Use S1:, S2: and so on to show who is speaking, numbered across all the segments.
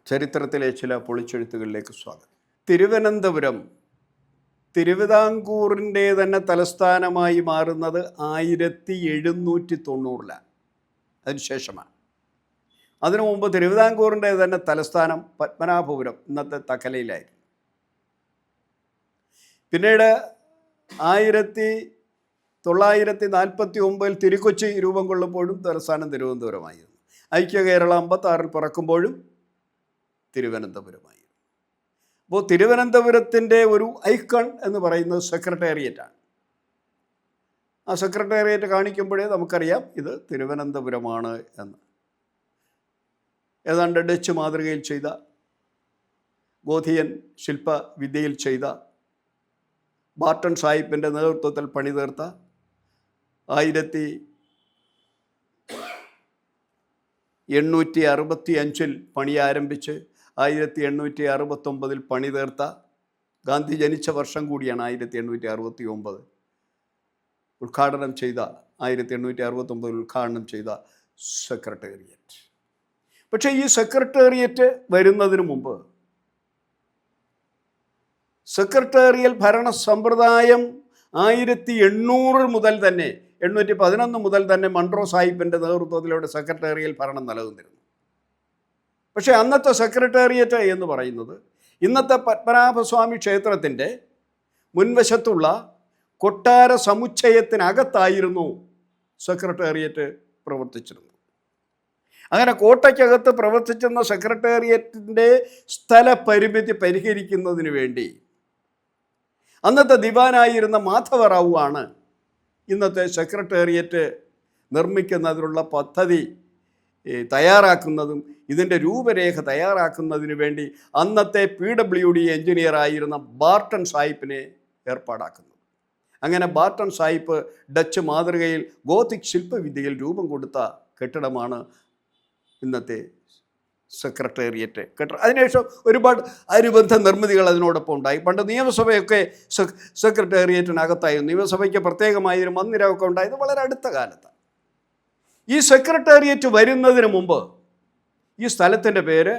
S1: ചരിത്രത്തിലെ ചില പൊളിച്ചെഴുത്തുകളിലേക്ക് സ്വാഗതം. തിരുവനന്തപുരം തിരുവിതാംകൂറിൻ്റെ തന്നെ തലസ്ഥാനമായി മാറുന്നത് 1790-ലാണ്. അതിനുശേഷമാണ്. അതിനു മുമ്പ് തിരുവിതാംകൂറിൻ്റെ തന്നെ തലസ്ഥാനം പത്മനാഭപുരം, ഇന്നത്തെ തക്കലയിലായിരുന്നു. പിന്നീട് 1949 തിരുക്കൊച്ചി രൂപം കൊള്ളുമ്പോഴും തലസ്ഥാനം തിരുവനന്തപുരമായിരുന്നു. ഐക്യ കേരള 56 പിറക്കുമ്പോഴും തിരുവനന്തപുരമായിരുന്നു. അപ്പോൾ തിരുവനന്തപുരത്തിൻ്റെ ഒരു ഐക്കൺ എന്ന് പറയുന്നത് സെക്രട്ടേറിയറ്റാണ്. ആ സെക്രട്ടേറിയറ്റ് കാണിക്കുമ്പോഴേ നമുക്കറിയാം ഇത് തിരുവനന്തപുരമാണ് എന്ന്. ഏതാണ്ട് ഡച്ച് മാതൃകയിൽ ചെയ്ത, ഗോഥിയൻ ശില്പവിദ്യയിൽ ചെയ്ത, ബാർട്ടൺ സാഹിബിൻ്റെ നേതൃത്വത്തിൽ പണിതീർത്ത 1865 പണി ആരംഭിച്ച് 1869 പണി തീർത്ത, ഗാന്ധി ജനിച്ച വർഷം കൂടിയാണ് 1869, ഉദ്ഘാടനം ചെയ്ത 1869 ഉദ്ഘാടനം ചെയ്ത സെക്രട്ടേറിയറ്റ്. പക്ഷേ ഈ സെക്രട്ടേറിയറ്റ് വരുന്നതിന് മുമ്പ് സെക്രട്ടേറിയൽ ഭരണ സമ്പ്രദായം 1811 മുതൽ തന്നെ 811 മുതൽ തന്നെ മൺട്രോ സാഹിബിൻ്റെ നേതൃത്വത്തിലൂടെ സെക്രട്ടേറിയൽ ഭരണം നിലനിന്നിരുന്നു. പക്ഷേ അന്നത്തെ സെക്രട്ടേറിയറ്റ് എന്ന് പറയുന്നത് ഇന്നത്തെ പത്മനാഭസ്വാമി ക്ഷേത്രത്തിൻ്റെ മുൻവശത്തുള്ള കൊട്ടാര സമുച്ചയത്തിനകത്തായിരുന്നു സെക്രട്ടേറിയറ്റ് പ്രവർത്തിച്ചിരുന്നത്. അങ്ങനെ കോട്ടയ്ക്കകത്ത് പ്രവർത്തിച്ചിരുന്ന സെക്രട്ടേറിയറ്റിൻ്റെ സ്ഥലപരിമിതി പരിഹരിക്കുന്നതിന് വേണ്ടി അന്നത്തെ ദിവാനായിരുന്ന മാധവറാവു ആണ് ഇന്നത്തെ സെക്രട്ടേറിയറ്റ് നിർമ്മിക്കുന്നതിനുള്ള പദ്ധതി തയ്യാറാക്കുന്നതും ഇതിൻ്റെ രൂപരേഖ തയ്യാറാക്കുന്നതിന് വേണ്ടി അന്നത്തെ PWD എഞ്ചിനീയറായിരുന്ന ബാർട്ടൺ സാഹിബിനെ ഏർപ്പാടാക്കുന്നത്. അങ്ങനെ ബാർട്ടൺ സാഹിബ് ഡച്ച് മാതൃകയിൽ ഗോത്തിക് ശില്പവിദ്യയിൽ രൂപം കൊടുത്ത കെട്ടിടമാണ് ഇന്നത്തെ സെക്രട്ടേറിയറ്റ് കെട്ടിടം. അതിനുശേഷം ഒരുപാട് അനുബന്ധ നിർമ്മിതികൾ അതിനോടൊപ്പം ഉണ്ടായി. പണ്ട് നിയമസഭയൊക്കെ സെക്രട്ടേറിയറ്റിനകത്തായിരുന്നു. നിയമസഭയ്ക്ക് പ്രത്യേകമായൊരു മന്ദിരമൊക്കെ ഉണ്ടായത് വളരെ അടുത്ത കാലത്താണ്. ഈ സെക്രട്ടേറിയറ്റ് വരുന്നതിന് മുമ്പ് ഈ സ്ഥലത്തിൻ്റെ പേര്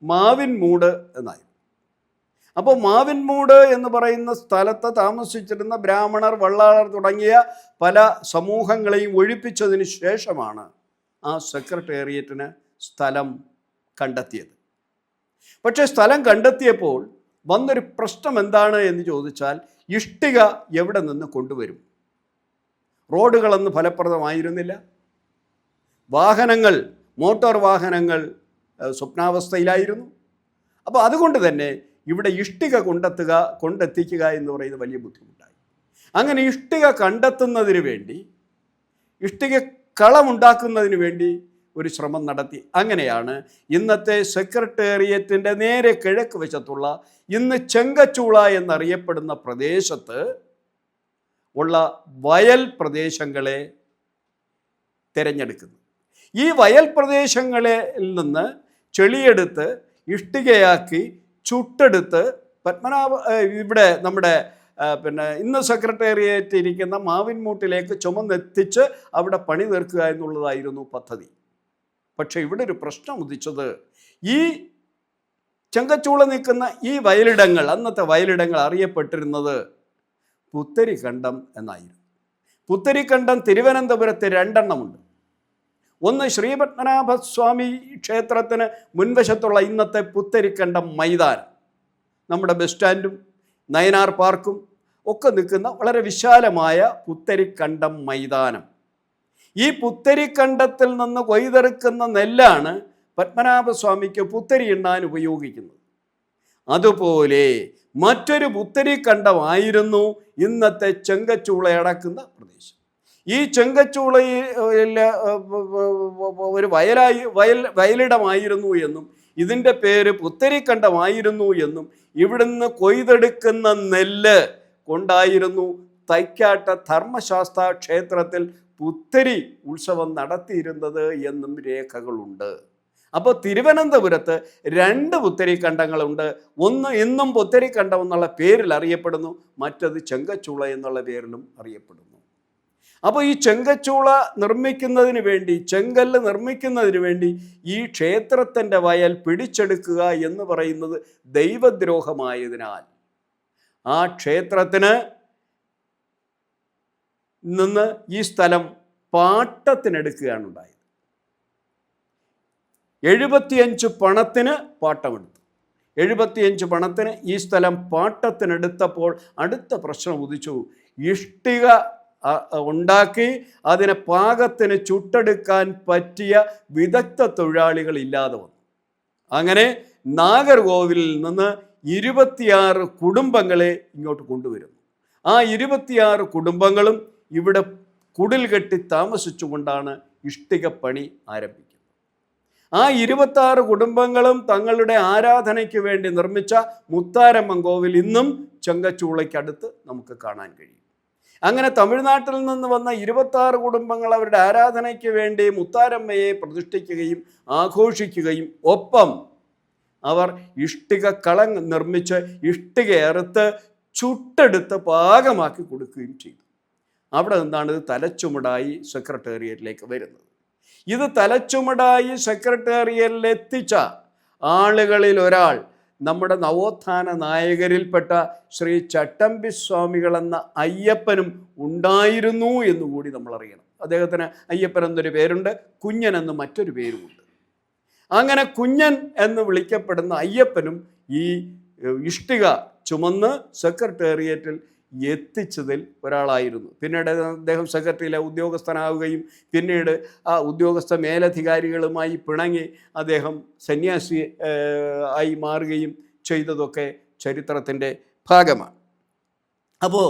S1: മാവിൻമൂട് എന്നായിരുന്നു. അപ്പോൾ മാവിൻമൂട് എന്ന് പറയുന്ന സ്ഥലത്ത് താമസിച്ചിരുന്ന ബ്രാഹ്മണർ, വള്ളാളർ തുടങ്ങിയ പല സമൂഹങ്ങളെയും ഒഴിപ്പിച്ചതിന് ശേഷമാണ് ആ സെക്രട്ടേറിയറ്റിന് സ്ഥലം കണ്ടെത്തിയത്. പക്ഷേ സ്ഥലം കണ്ടെത്തിയപ്പോൾ വന്നൊരു പ്രശ്നം എന്താണ് എന്ന് ചോദിച്ചാൽ, ഇഷ്ടിക എവിടെ നിന്ന് കൊണ്ടുവരും? റോഡുകളൊന്നും ഫലപ്രദമായിരുന്നില്ല. വാഹനങ്ങൾ, മോട്ടോർ വാഹനങ്ങൾ സ്വപ്നാവസ്ഥയിലായിരുന്നു. അപ്പോൾ അതുകൊണ്ട് തന്നെ ഇവിടെ ഇഷ്ടിക കൊണ്ടെത്തിക്കുക എന്ന് പറയുന്നത് വലിയ ബുദ്ധിമുട്ടായി. അങ്ങനെ ഇഷ്ടിക കണ്ടെത്തുന്നതിന് വേണ്ടി, ഇഷ്ടിക കളമുണ്ടാക്കുന്നതിന് വേണ്ടി ഒരു ശ്രമം നടത്തി. അങ്ങനെയാണ് ഇന്നത്തെ സെക്രട്ടേറിയറ്റിൻ്റെ നേരെ കിഴക്ക് വശത്തുള്ള ഇന്ന് ചെങ്കച്ചൂള എന്നറിയപ്പെടുന്ന പ്രദേശത്ത് ഉള്ള വയൽ പ്രദേശങ്ങളെ തിരഞ്ഞെടുക്കുന്നത്. ഈ വയൽ പ്രദേശങ്ങളിൽ നിന്ന് ചെളിയെടുത്ത് ഇഷ്ടികയാക്കി ചുട്ടെടുത്ത് ഇവിടെ നമ്മുടെ ഇന്ന് സെക്രട്ടേറിയറ്റ് ഇരിക്കുന്ന മാവിൻമൂട്ടിലേക്ക് ചുമന്നെത്തിച്ച് അവിടെ പണി തീർക്കുക എന്നുള്ളതായിരുന്നു പദ്ധതി. പക്ഷേ ഇവിടെ ഒരു പ്രശ്നം ഉദിച്ചത്, ഈ ചെങ്കച്ചൂള നിൽക്കുന്ന ഈ വയലിടങ്ങൾ, അന്നത്തെ വയലിടങ്ങൾ അറിയപ്പെട്ടിരുന്നത് പുത്തരിക്കണ്ടം എന്നായിരുന്നു. പുത്തരിക്കണ്ടം തിരുവനന്തപുരത്ത് 2 എണ്ണമുണ്ട്. ഒന്ന് ശ്രീപത്മനാഭസ്വാമി ക്ഷേത്രത്തിന് മുൻവശത്തുള്ള ഇന്നത്തെ പുത്തരിക്കണ്ടം മൈതാനം, നമ്മുടെ ബസ് സ്റ്റാൻഡും നയനാർ പാർക്കും ഒക്കെ നിൽക്കുന്ന വളരെ വിശാലമായ പുത്തരിക്കണ്ടം മൈതാനം. ഈ പുത്തരിക്കണ്ടത്തിൽ നിന്ന് കൊയ്തെടുക്കുന്ന നെല്ലാണ് പത്മനാഭസ്വാമിക്ക് പുത്തരി എണ്ണാൻ ഉപയോഗിക്കുന്നത്. അതുപോലെ മറ്റൊരു പുത്തരിക്കണ്ടമായിരുന്നു ഇന്നത്തെ ചെങ്കച്ചൂള അടക്കുന്ന പ്രദേശം. ഈ ചെങ്കച്ചൂളയിൽ ഒരു വയലിടമായിരുന്നു എന്നും ഇതിൻ്റെ പേര് പുത്തരിക്കണ്ടമായിരുന്നു എന്നും ഇവിടുന്ന് കൊയ്തെടുക്കുന്ന നെല്ല് കൊണ്ടായിരുന്നു തൈക്കാട്ട ധർമ്മശാസ്ത്ര ക്ഷേത്രത്തിൽ പുത്തരി ഉത്സവം നടത്തിയിരുന്നത് എന്നും രേഖകളുണ്ട്. അപ്പോൾ തിരുവനന്തപുരത്ത് 2 പുത്തരിക്കണ്ടങ്ങളുണ്ട്. ഒന്ന് ഇന്നും പുത്തരിക്കണ്ടം എന്നുള്ള പേരിൽ അറിയപ്പെടുന്നു, മറ്റത് ചെങ്കച്ചൂള എന്നുള്ള പേരിലും അറിയപ്പെടുന്നു. അപ്പോൾ ഈ ചെങ്കച്ചൂള നിർമ്മിക്കുന്നതിന് വേണ്ടി, ചെങ്കല്ല് നിർമ്മിക്കുന്നതിന് വേണ്ടി ഈ ക്ഷേത്രത്തിൻ്റെ വയൽ പിടിച്ചെടുക്കുക എന്ന് പറയുന്നത് ദൈവദ്രോഹമായതിനാൽ ആ ക്ഷേത്രത്തിന് നിന്ന് ഈ സ്ഥലം പാട്ടത്തിനെടുക്കുകയാണ് ഉണ്ടായത്. 75 പണത്തിന് പാട്ടമെടുത്തു. 75 പണത്തിന് ഈ സ്ഥലം പാട്ടത്തിനെടുത്തപ്പോൾ അടുത്ത പ്രശ്നം ഉദിച്ചു. ഇഷ്ടിക ഉണ്ടാക്കി അതിനെ പാകത്തിന് ചുട്ടെടുക്കാൻ പറ്റിയ വിദഗ്ധ തൊഴിലാളികൾ ഇല്ലാതെ വന്നു. അങ്ങനെ നാഗർകോവിലിൽ നിന്ന് 26 കുടുംബങ്ങളെ ഇങ്ങോട്ട് കൊണ്ടുവരുന്നു. ആ 26 കുടുംബങ്ങളും ഇവിടെ കുടിൽ കെട്ടി താമസിച്ചുകൊണ്ടാണ് ഇഷ്ടിക പണി ആരംഭിക്കുന്നത്. ആ 26 കുടുംബങ്ങളും തങ്ങളുടെ ആരാധനയ്ക്ക് വേണ്ടി നിർമ്മിച്ച മുത്താരമ്മൻ കോവിൽ ഇന്നും ചെങ്കച്ചൂളയ്ക്കടുത്ത് നമുക്ക് കാണാൻ കഴിയും. അങ്ങനെ തമിഴ്നാട്ടിൽ നിന്ന് വന്ന 26 കുടുംബങ്ങൾ അവരുടെ ആരാധനയ്ക്ക് വേണ്ടി മുത്താരമ്മയെ പ്രതിഷ്ഠിക്കുകയും ആഘോഷിക്കുകയും ഒപ്പം അവർ ഇഷ്ടിക കളം നിർമ്മിച്ച് ഇഷ്ടിക അറുത്ത് ചുട്ടെടുത്ത് പാകമാക്കി കൊടുക്കുകയും ചെയ്തു. അവിടെ നിന്നാണ് ഇത് തലച്ചുമടായി സെക്രട്ടേറിയറ്റിലേക്ക് വരുന്നത്. ഇത് തലച്ചുമടായി സെക്രട്ടേറിയറ്റിൽ എത്തിച്ച ആളുകളിൽ ഒരാൾ നമ്മുടെ നവോത്ഥാന നായകരിൽപ്പെട്ട ശ്രീ ചട്ടമ്പി സ്വാമികളെന്ന അയ്യപ്പനും ഉണ്ടായിരുന്നു എന്നുകൂടി നമ്മൾ അറിയണം. അദ്ദേഹത്തിന് അയ്യപ്പൻ എന്നൊരു പേരുണ്ട്, കുഞ്ഞൻ എന്ന് മറ്റൊരു പേരുമുണ്ട്. അങ്ങനെ കുഞ്ഞൻ എന്ന് വിളിക്കപ്പെടുന്ന അയ്യപ്പനും ഈ ഇഷ്ടിക ചുമന്ന് സെക്രട്ടേറിയറ്റിൽ എത്തിച്ചതിൽ ഒരാളായിരുന്നു. പിന്നീട് അദ്ദേഹം സെക്രട്ടറിയിലെ ഉദ്യോഗസ്ഥനാവുകയും പിന്നീട് ആ ഉദ്യോഗസ്ഥ മേലധികാരികളുമായി പിണങ്ങി അദ്ദേഹം സന്യാസി ആയി മാറുകയും ചെയ്തതൊക്കെ ചരിത്രത്തിൻ്റെ ഭാഗമാണ്. അപ്പോൾ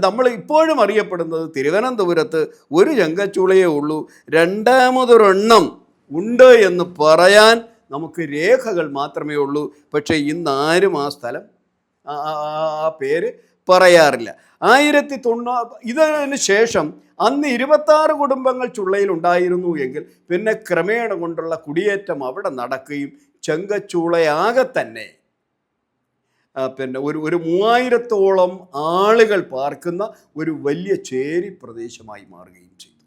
S1: നമ്മൾ ഇപ്പോഴും അറിയപ്പെടുന്നത് തിരുവനന്തപുരത്ത് ഒരു ചെങ്കച്ചൂളയേ ഉള്ളൂ, രണ്ടാമതൊരെണ്ണം ഉണ്ട് എന്ന് പറയാൻ നമുക്ക് രേഖകൾ മാത്രമേ ഉള്ളൂ. പക്ഷേ ഇന്നാരും ആ സ്ഥലം ആ പേര് പറയാറില്ല. 1990 ഇതിന് ശേഷം അന്ന് 26 കുടുംബങ്ങൾ ചുള്ളയിൽ ഉണ്ടായിരുന്നു എങ്കിൽ പിന്നെ ക്രമേണ കൊണ്ടുള്ള കുടിയേറ്റം അവിടെ നടക്കുകയും തന്നെ പിന്നെ ഒരു 3000-ഓളം ആളുകൾ പാർക്കുന്ന ഒരു വലിയ ചേരി പ്രദേശമായി മാറുകയും ചെയ്തു.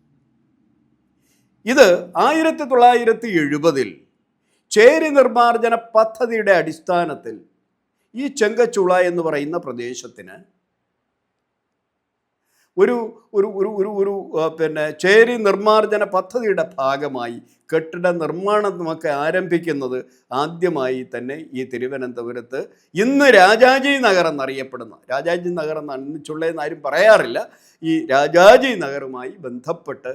S1: ഇത് 1970-ൽ ചേരി നിർമ്മാർജ്ജന പദ്ധതിയുടെ അടിസ്ഥാനത്തിൽ ഈ ചെങ്കച്ചൂള എന്ന് പറയുന്ന പ്രദേശത്തിന് ഒരു ഒരു ഒരു ഒരു ഒരു പിന്നെ ചേരി നിർമ്മാർജ്ജന പദ്ധതിയുടെ ഭാഗമായി കെട്ടിട നിർമ്മാണം നമുക്ക് ആരംഭിക്കുന്നത് ആദ്യമായി തന്നെ ഈ തിരുവനന്തപുരത്ത് ഇന്ന് രാജാജി നഗർ എന്നറിയപ്പെടുന്ന, രാജാജി നഗർ എന്ന് ചുള്ളയെന്ന് ആരും പറയാറില്ല, ഈ രാജാജി നഗറുമായി ബന്ധപ്പെട്ട്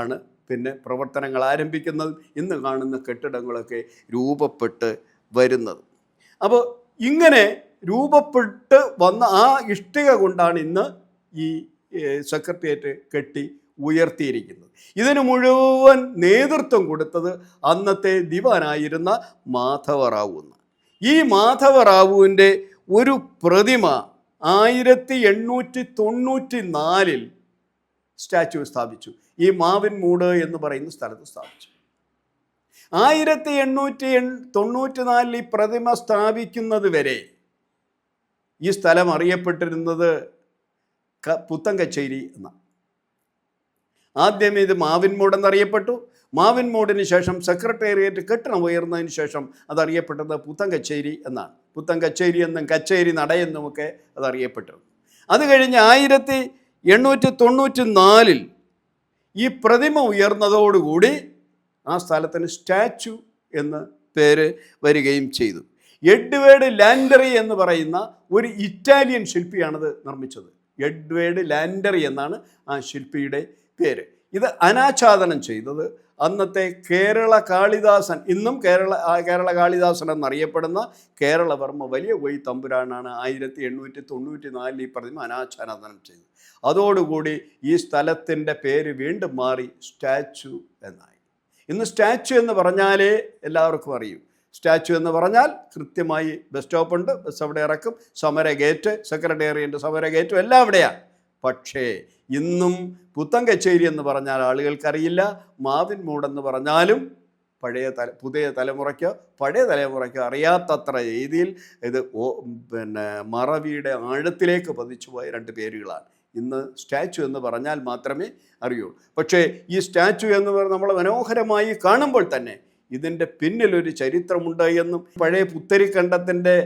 S1: ആണ് പിന്നെ പ്രവർത്തനങ്ങൾ ആരംഭിക്കുന്നത്. ഇന്ന് കാണുന്ന കെട്ടിടങ്ങളൊക്കെ രൂപപ്പെട്ട് വരുന്നത്. അപ്പോൾ ഇങ്ങനെ രൂപപ്പെട്ട് വന്ന ആ ഇഷ്ടിക കൊണ്ടാണ് ഇന്ന് ഈ സെക്രട്ടേറിയറ്റ് കെട്ടി ഉയർത്തിയിരിക്കുന്നത്. ഇതിന് മുഴുവൻ നേതൃത്വം കൊടുത്തത് അന്നത്തെ ദിവാനായിരുന്ന മാധവറാവു. ഈ മാധവറാവുവിൻ്റെ ഒരു പ്രതിമ 1894-ൽ സ്റ്റാച്യു സ്ഥാപിച്ചു. ഈ മാവിൻമൂട് എന്ന് പറയുന്ന സ്ഥലത്ത് സ്ഥാപിച്ചു. 1894-ൽ ഈ പ്രതിമ സ്ഥാപിക്കുന്നത് വരെ ഈ സ്ഥലം അറിയപ്പെട്ടിരുന്നത് പുത്തൻ കച്ചേരി എന്നാണ്. ആദ്യം ഇത് മാവിൻമൂട് എന്നറിയപ്പെട്ടു. മാവിൻമൂടിന് ശേഷം സെക്രട്ടേറിയറ്റ് കെട്ടിടം ഉയർന്നതിന് ശേഷം അതറിയപ്പെട്ടത് പുത്തൻ കച്ചേരി എന്നാണ്. പുത്തൻ കച്ചേരി എന്നും കച്ചേരി നടയെന്നുമൊക്കെ അതറിയപ്പെട്ടു. അത് കഴിഞ്ഞ് 1894-ൽ ഈ പ്രതിമ ഉയർന്നതോടുകൂടി ആ സ്ഥലത്തിന് സ്റ്റാച്യു എന്ന് പേര് വരികയും ചെയ്തു. എഡ്വേർഡ് ലാൻഡറി എന്ന് പറയുന്ന ഒരു ഇറ്റാലിയൻ ശില്പിയാണത് നിർമ്മിച്ചത്. എഡ്വേർഡ് ലാൻഡറി എന്നാണ് ആ ശില്പിയുടെ പേര്. ഇത് അനാച്ഛാദനം ചെയ്തത് അന്നത്തെ കേരള കാളിദാസൻ, ഇന്നും കേരള കാളിദാസൻ എന്നറിയപ്പെടുന്ന കേരളവർമ്മ വലിയ കോയി തമ്പുരാനാണ് 1894-ൽ ഈ പ്രതിമ അനാച്ഛാദനം ചെയ്തത്. അതോടുകൂടി ഈ സ്ഥലത്തിൻ്റെ പേര് വീണ്ടും മാറി സ്റ്റാച്യു എന്നായി. ഇന്ന് സ്റ്റാച്യു എന്ന് പറഞ്ഞാലേ എല്ലാവർക്കും അറിയൂ. സ്റ്റാച്യു എന്ന് പറഞ്ഞാൽ കൃത്യമായി ബസ് സ്റ്റോപ്പുണ്ട്, ബസ് അവിടെ ഇറക്കും, സമര ഗേറ്റ്, സെക്രട്ടേറിയറ്റ് സമര ഗേറ്റും എല്ലാം അവിടെയാണ്. പക്ഷേ ഇന്നും പുത്തൻ കച്ചേരി എന്ന് പറഞ്ഞാൽ ആളുകൾക്കറിയില്ല. മാവിൻമൂടെന്ന് പറഞ്ഞാലും പുതിയ തലമുറയ്ക്കോ പഴയ തലമുറയ്ക്കോ അറിയാത്തത്ര രീതിയിൽ ഇത് പിന്നെ മറവിയുടെ ആഴത്തിലേക്ക് പതിച്ചു പോയ രണ്ട് പേരുകളാണ്. ഇന്ന് സ്റ്റാച്ചു എന്ന് പറഞ്ഞാൽ മാത്രമേ അറിയുള്ളൂ. പക്ഷേ ഈ സ്റ്റാച്ചു എന്ന് പറഞ്ഞാൽ നമ്മൾ മനോഹരമായി കാണുമ്പോൾ തന്നെ ഇതിൻ്റെ പിന്നിലൊരു ചരിത്രമുണ്ട് എന്നും പഴയ പുത്തരിക്കണ്ടത്തിൻ്റെ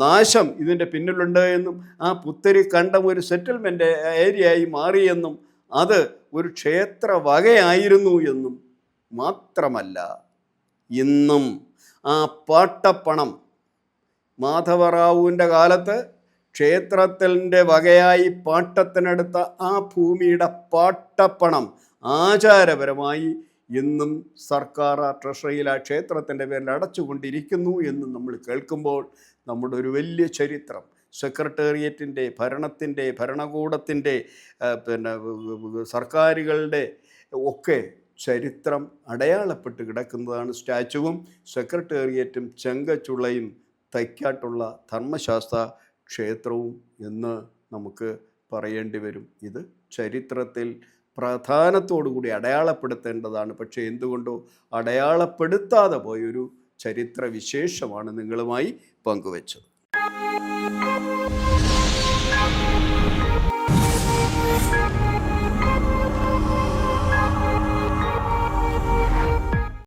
S1: നാശം ഇതിൻ്റെ പിന്നിലുണ്ട് എന്നും ആ പുത്തരിക്കണ്ടം ഒരു സെറ്റിൽമെൻ്റ് ഏരിയയായി മാറിയെന്നും അത് ഒരു ക്ഷേത്ര വകയായിരുന്നു എന്നും മാത്രമല്ല, ഇന്നും ആ പാട്ടപ്പണം മാധവറാവുവിൻ്റെ കാലത്ത് ക്ഷേത്രത്തിൻ്റെ വകയായി പാട്ടത്തിനെടുത്ത ആ ഭൂമിയുടെ പാട്ടപ്പണം ആചാരപരമായി ഇന്നും സർക്കാർ ട്രഷറിയിൽ ആ ക്ഷേത്രത്തിൻ്റെ പേരിൽ അടച്ചുകൊണ്ടിരിക്കുന്നു എന്ന് നമ്മൾ കേൾക്കുമ്പോൾ നമ്മുടെ ഒരു വലിയ ചരിത്രം, സെക്രട്ടേറിയറ്റിൻ്റെ, ഭരണത്തിൻ്റെ, ഭരണകൂടത്തിൻ്റെ, സർക്കാരുകളുടെ ഒക്കെ ചരിത്രം അടയാളപ്പെട്ട് കിടക്കുന്നതാണ് സ്റ്റാച്ചുവും സെക്രട്ടേറിയറ്റും ചെങ്കച്ചുള്ളയും തൈക്കാട്ടുള്ള ധർമ്മശാസ്ത്ര ക്ഷേത്രവും എന്ന് നമുക്ക് പറയേണ്ടി വരും. ഇത് ചരിത്രത്തിൽ പ്രാധാന്യത്തോടുകൂടി അടയാളപ്പെടുത്തേണ്ടതാണ്. പക്ഷേ എന്തുകൊണ്ടോ അടയാളപ്പെടുത്താതെ പോയൊരു ചരിത്ര വിശേഷമാണ് നിങ്ങളുമായി പങ്കുവച്ചത്.